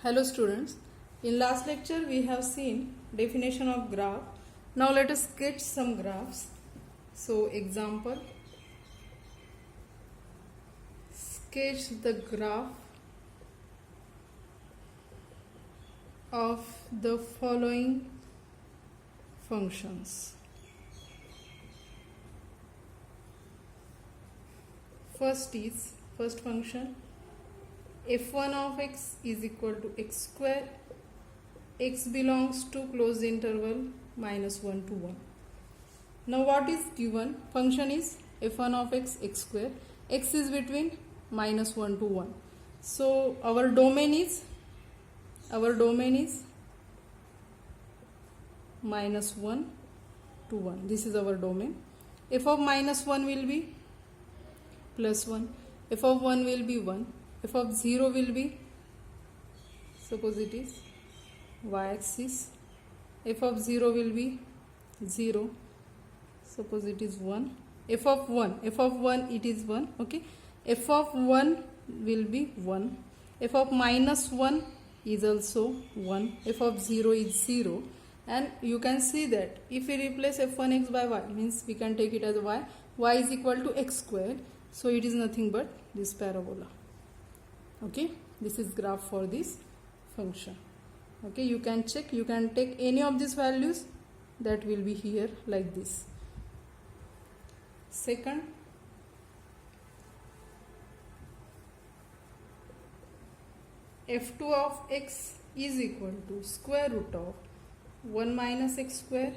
Hello students, in last lecture we have seen definition of graph. Now let us sketch some graphs. So example, sketch the graph of the following functions. First function f1 of x is equal to x square, x belongs to closed interval -1 to 1. Now what is given? Function is f1 of x, x square, x is between -1 to 1. So our domain is -1 to 1. This is our domain. F of -1 will be +1, f of 1 will be 1, f of 0 will be, suppose it is y-axis, f of 0 will be 0, suppose it is 1, f of 1 it is 1, okay, f of 1 will be 1, f of -1 is also 1, f of 0 is 0, and you can see that if we replace f1x by y, means we can take it as y is equal to x square, so it is nothing but this parabola. Okay, this is graph for this function. Okay, you can check, you can take any of these values that will be here like this. Second, f2 of x is equal to square root of 1 minus x square,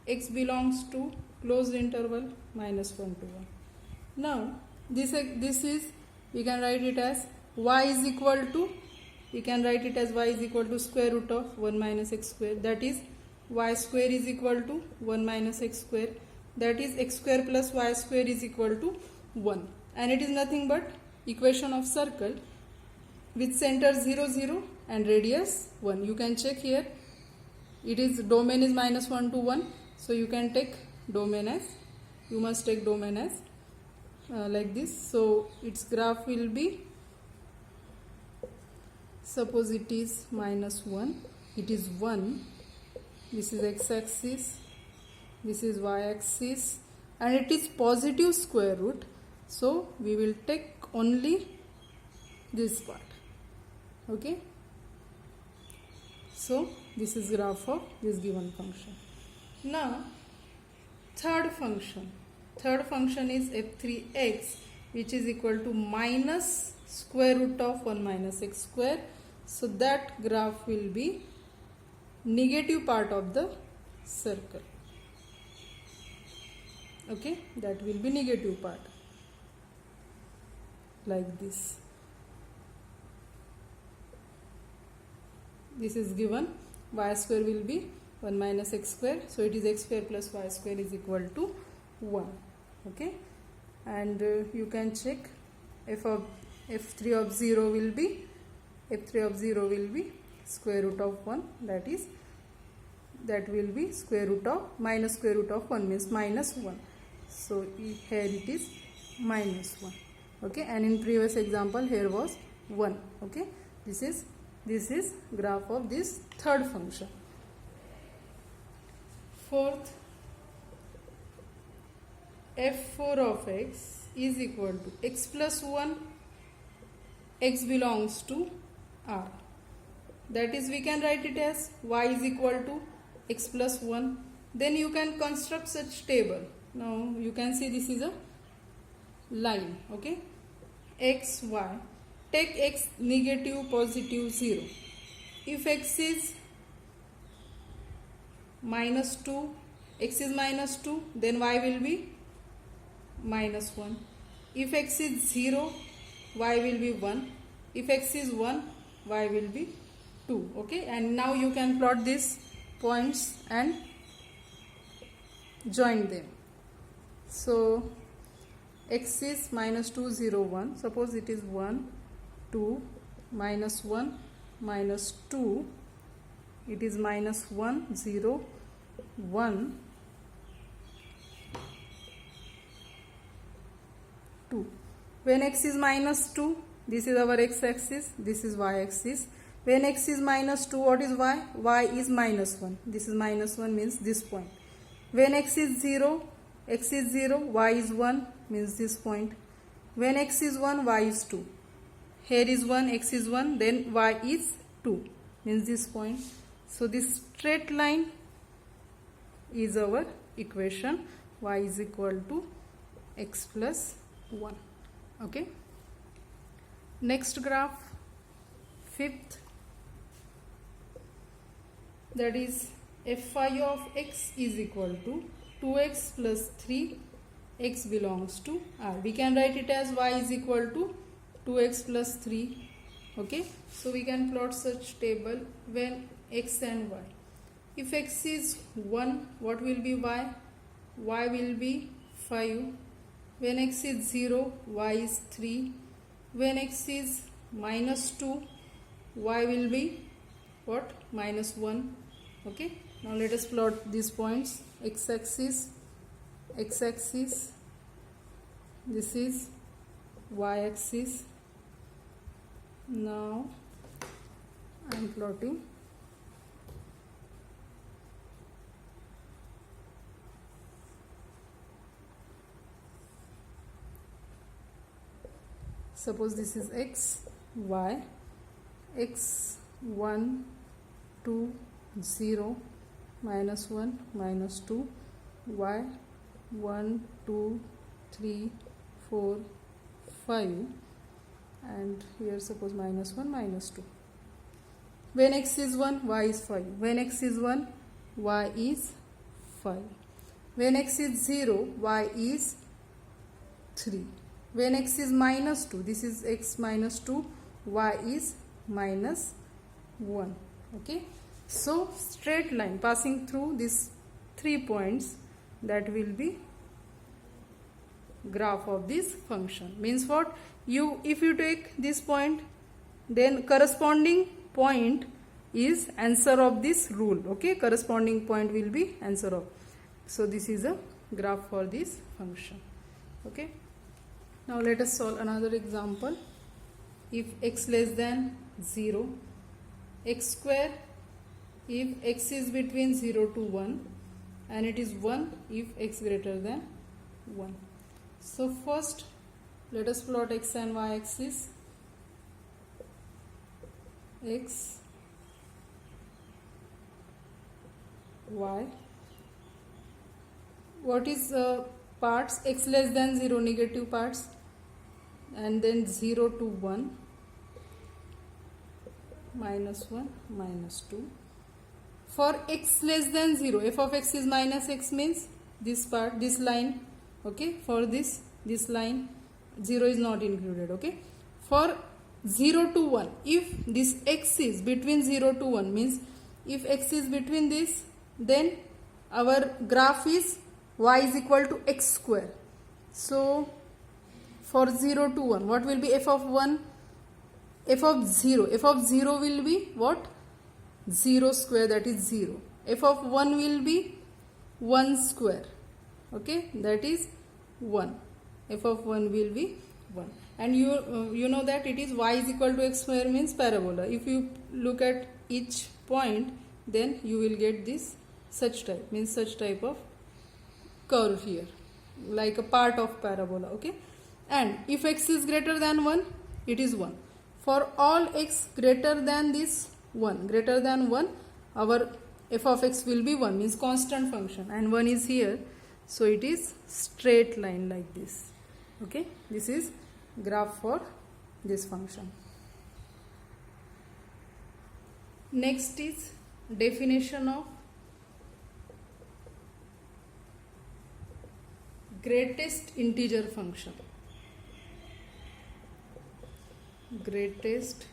x belongs to closed interval -1 to 1. Now this is, we can write it as y is equal to, we can write it as y is equal to square root of 1 minus x square, that is y square is equal to 1 minus x square, that is x square plus y square is equal to 1, and it is nothing but equation of circle with center 0 0 and radius 1. You can check here, it is domain is -1 to 1, so you can take domain as, you must take domain as like this. So its graph will be, suppose it is -1, it is 1, this is x-axis, this is y-axis, and it is positive square root, so we will take only this part. Okay, so this is graph of this given function. Now third function is f3x, which is equal to minus square root of 1 minus x square, so that graph will be negative part of the circle. Okay, that will be negative part like this. This is given, y square will be 1 minus x square, so it is x square plus y square is equal to 1. Okay, and you can check f3 of 0 will be, square root of 1, that will be square root of minus square root of 1 means -1, so here it is -1. Okay, and in previous example here was 1. Okay, this is graph of this third function. Fourth, f4 of x is equal to x plus 1, x belongs to R, that is we can write it as y is equal to x plus 1. Then you can construct such table. Now you can see this is a line. Okay, x, y, take x negative, positive, 0. If x is -2, x is -2, then y will be -1. If x is 0, y will be 1. If x is 1, y will be 2. Okay, and now you can plot these points and join them. So x is -2 0 1, suppose it is 1 2 -1 -2, it is -1 0 1 2. When x is -2, this is our x-axis, this is y-axis. When x is minus 2, what is y? Y is minus 1. This is minus 1 means this point. When x is 0, y is 1 means this point. When x is 1, y is 2. Here is 1, x is 1, then y is 2 means this point. So this straight line is our equation. Y is equal to x plus 1. Okay. Next graph, fifth, that is f phi of x is equal to 2x plus 3, x belongs to R. We can write it as y is equal to 2x plus 3. Okay, so we can plot such table when x and y. If x is 1, what will be y? Y will be 5. When x is 0, y is 3. When x is minus 2, y will be what? Minus 1. Okay, now let us plot these points. X-axis, this is y-axis. Now I am plotting. Suppose this is x, y, x 1, 2, 0, minus 1, minus 2, y 1, 2, 3, 4, 5, and here suppose minus 1, minus 2. When x is 1, y is 5. When x is 1, y is 5. When x is 0, y is 3. When x is minus 2, this is x minus 2, y is minus 1. Okay, so straight line passing through these 3 points, that will be graph of this function. Means what? If you take this point, then corresponding point is answer of this rule. Okay, corresponding point will be answer of. So this is a graph for this function. Okay. Now let us solve another example. If x less than 0, x square if x is between 0 to 1, and it is 1 if x greater than 1. So first let us plot x and y axis. X, y. What is parts? X less than 0, negative parts, and then 0 to 1, minus 1, minus 2. For x less than 0, f of x is minus x means this part, this line. Okay, for this line 0 is not included. Okay, for 0 to 1, if this x is between 0 to 1 means if x is between this, then our graph is y is equal to x square. So for 0 to 1, what will be f of 1? F of 0. F of 0 will be what? 0 square, that is 0. F of 1 will be 1 square. Okay, that is 1. F of 1 will be 1. And you know that it is y is equal to x square means parabola. If you look at each point, then you will get this such type, means such type of curve here, like a part of parabola. Okay, and if x is greater than 1, it is 1. For all x greater than this 1, our f of x will be 1, means constant function, and 1 is here, so it is straight line like this. Okay, this is graph for this function. Next is definition of greatest integer function. Greatest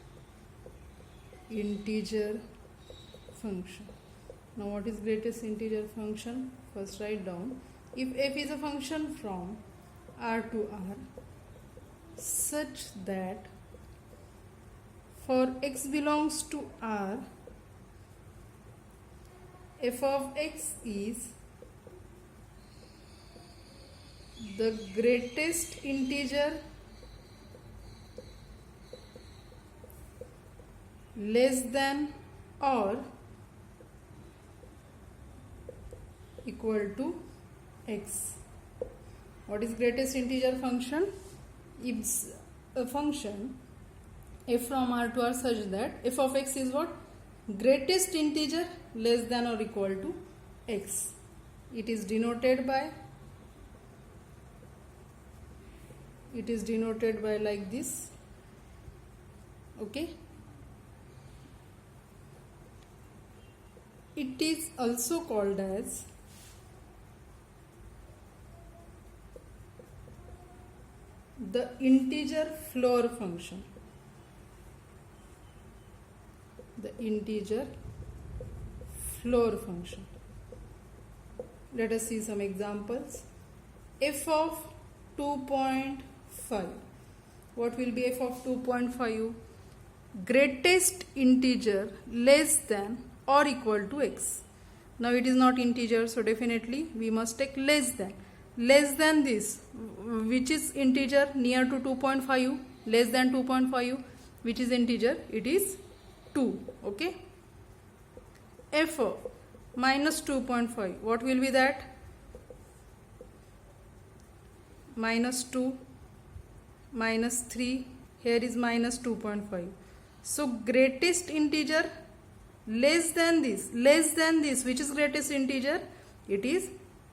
integer function. Now what is greatest integer function? First write down. If f is a function from R to R such that for x belongs to R, f of x is the greatest integer less than or equal to x. What is greatest integer function? It's a function f from R to R such that f of x is what? Greatest integer less than or equal to x. It is denoted by like this. Okay. It is also called as the integer floor function. The integer floor function. Let us see some examples. F of 2.5. What will be f of 2.5? Greatest integer less than or equal to x. Now it is not integer, so definitely we must take less than. Less than this, which is integer near to 2.5, less than 2.5, which is integer, it is 2. Okay. F of minus 2.5, what will be that? Minus 2, minus 3, here is minus 2.5. So greatest integer less than this, which is greatest integer, it is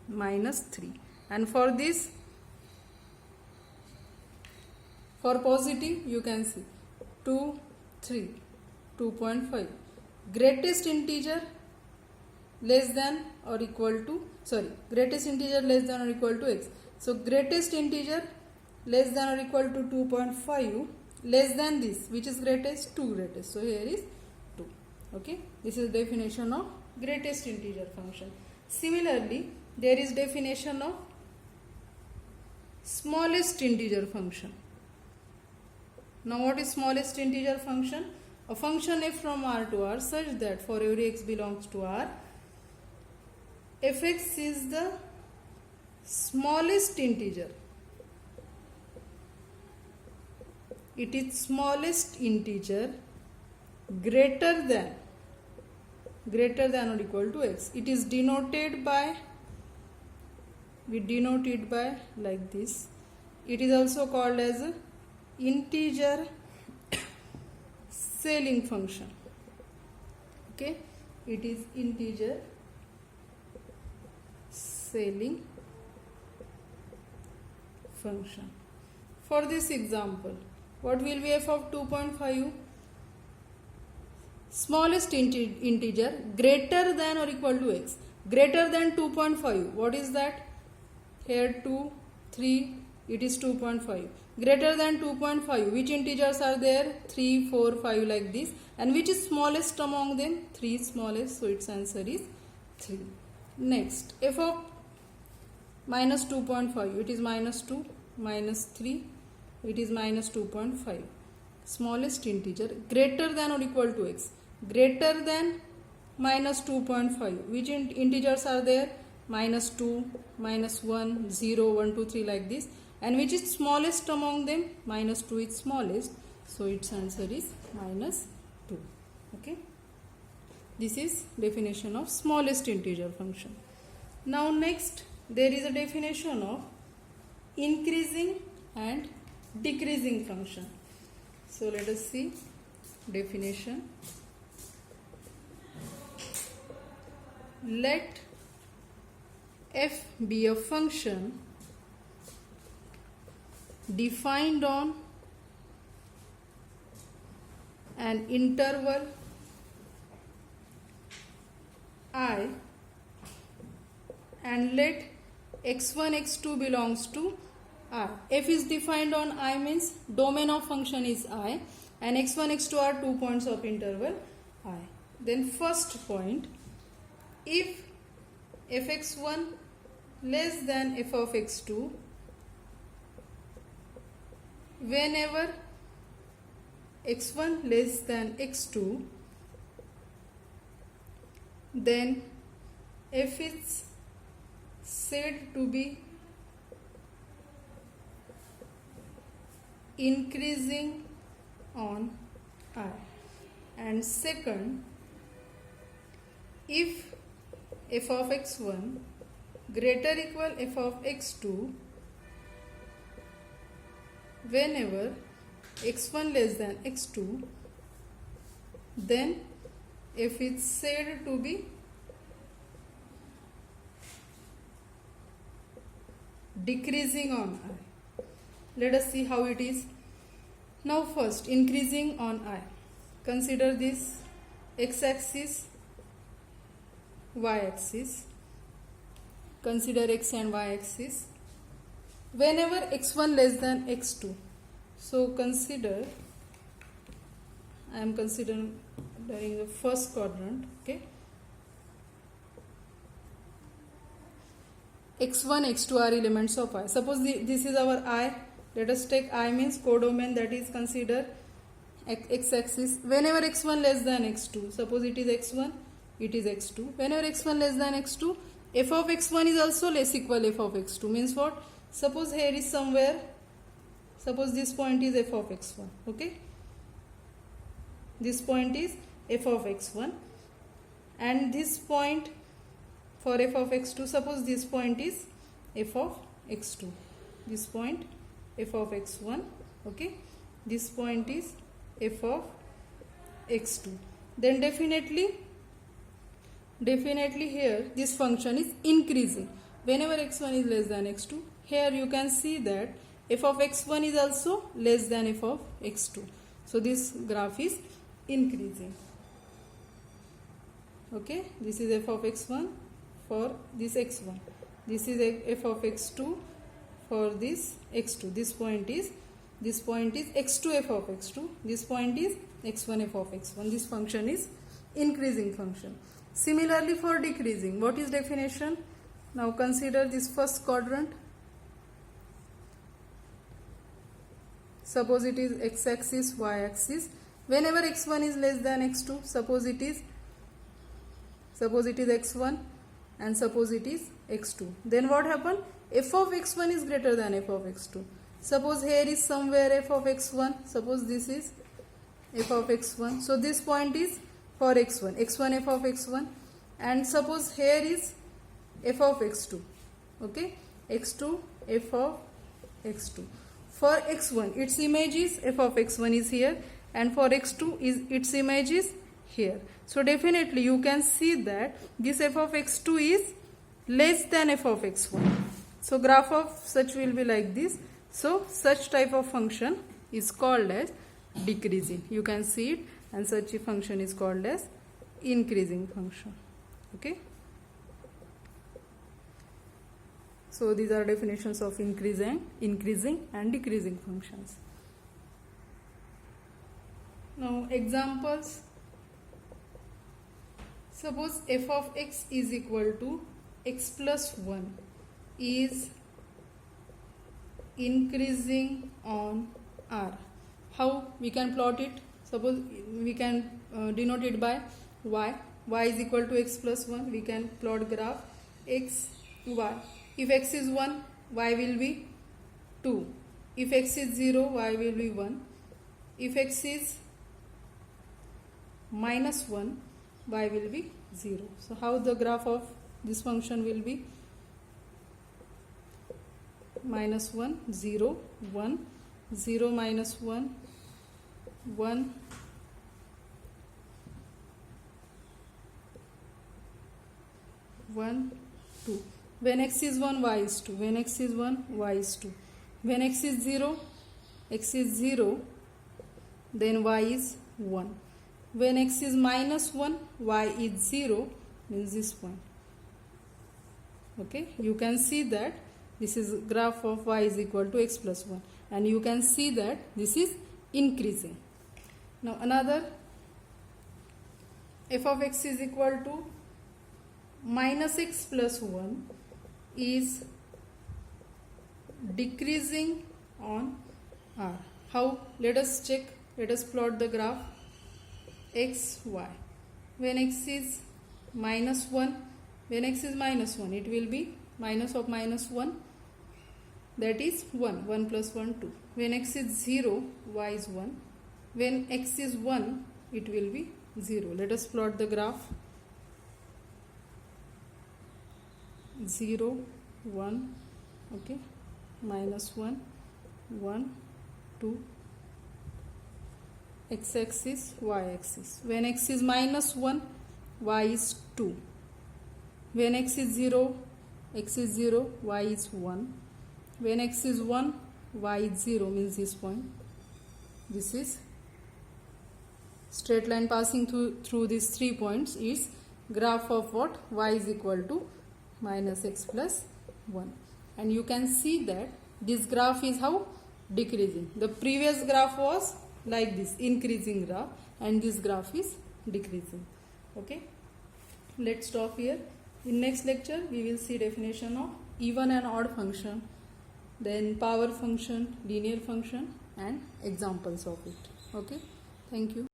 minus 3. And for this, for positive, you can see 2, 3, 2.5. Greatest integer less than or equal to, greatest integer less than or equal to x. So greatest integer less than or equal to 2.5, less than this, which is greatest, 2 greatest. So here is 2. Okay. This is definition of greatest integer function. Similarly, there is definition of smallest integer function. Now what is smallest integer function? A function f from R to R such that for every x belongs to R, fx is the smallest integer. It is smallest integer greater than or equal to x. It is denoted by, we denote it by like this. It is also called as a integer scaling function. Okay, it is integer scaling function. For this example, what will be f of 2.5? Smallest integer greater than or equal to x. Greater than 2.5. What is that? Here 2, 3, it is 2.5. Greater than 2.5. Which integers are there? 3, 4, 5 like this. And which is smallest among them? 3 smallest. So its answer is 3. Next, f of minus 2.5. It is minus 2, minus 3. It is minus 2.5. Smallest integer greater than or equal to x. Greater than minus 2.5. Which integers are there? Minus 2, minus 1, 0, 1, 2, 3 like this. And which is smallest among them? Minus 2 is smallest. So its answer is minus 2. Okay. This is definition of smallest integer function. Now next, there is a definition of increasing and decreasing function. So let us see definition. Let f be a function defined on an interval I and let x1 x2 belongs to I. F is defined on I means domain of function is I and x1 x2 are 2 points of interval I. Then first point, if fx1 less than f of x2, whenever x1 less than x2, then f is said to be increasing on I. And second, if f of x1 greater equal f of x2 whenever x1 less than x2, then f is said to be decreasing on I. Let us see how it is. Now first, increasing on I. Consider this x-axis, y-axis. Consider x and y-axis. Whenever x1 less than x2, so consider, I am considering the first quadrant, okay. x1, x2 are elements of I. Suppose this is our I. Let us take I means codomain, that is consider x-axis. Whenever x1 less than x2, suppose it is x1, it is x2. Whenever x1 less than x2, f of x1 is also less equal f of x2. Means what? Suppose here is somewhere, suppose this point is f of x1, okay. This point is f of x1, and this point for f of x2, suppose this point is f of x2. This point f of x1, okay. This point is f of x2. Then definitely here this function is increasing whenever x1 is less than x2. Here you can see that f of x1 is also less than f of x2. So this graph is increasing. Okay, this is f of x1 for this x1. This is f of x2 for this x2. This point is x2 f of x2. This point is x1 f of x1. This function is increasing function. Similarly for decreasing, what is definition? Now consider this first quadrant. Suppose it is x-axis, y-axis. Whenever x1 is less than x2, suppose it is x1 and suppose it is x2. Then what happen? F of x1 is greater than f of x2. Suppose here is somewhere f of x1. Suppose this is f of x1. So this point is for x1 f of x1, and suppose here is f of x2, okay, x2 f of x2. For x1 its image is f of x1 is here, and for x2 is its image is here. So definitely you can see that this f of x2 is less than f of x1. So graph of such will be like this. So such type of function is called as decreasing. You can see it, and such a function is called as increasing function. Okay. So these are definitions of increasing and decreasing functions. Now examples. Suppose f of x is equal to x plus 1 is increasing on R. How we can plot it? Suppose we can denote it by y. Y is equal to x plus 1. We can plot graph x, y. If x is 1, y will be 2. If x is 0, y will be 1. If x is minus 1, y will be 0. So how the graph of this function will be? Minus 1, 0, 1, 0 minus 1, 1, 1, 2. When x is 1, y is 2. When x is 1, y is 2. When x is 0, then y is 1. When x is minus 1, y is 0, means this point. Okay, you can see that this is graph of y is equal to x plus 1, and you can see that this is increasing. Now another, f of x is equal to minus x plus 1 is decreasing on R. How? Let us check. Let us plot the graph x, y. When x is minus 1, it will be minus of minus 1, that is 1. 1 plus 1, 2. When x is 0, y is 1. When x is 1, it will be 0. Let us plot the graph. 0, 1, okay, minus 1, 1, 2, x-axis, y-axis. When x is minus 1, y is 2. When x is 0, y is 1. When x is 1, y is 0, means this point. This is straight line passing through these 3 points is graph of what? Y is equal to minus x plus 1. And you can see that this graph is how? Decreasing. The previous graph was like this, increasing graph, and this graph is decreasing. Okay, let's stop here. In next lecture we will see definition of even and odd function, then power function, linear function, and examples of it. Okay, thank you.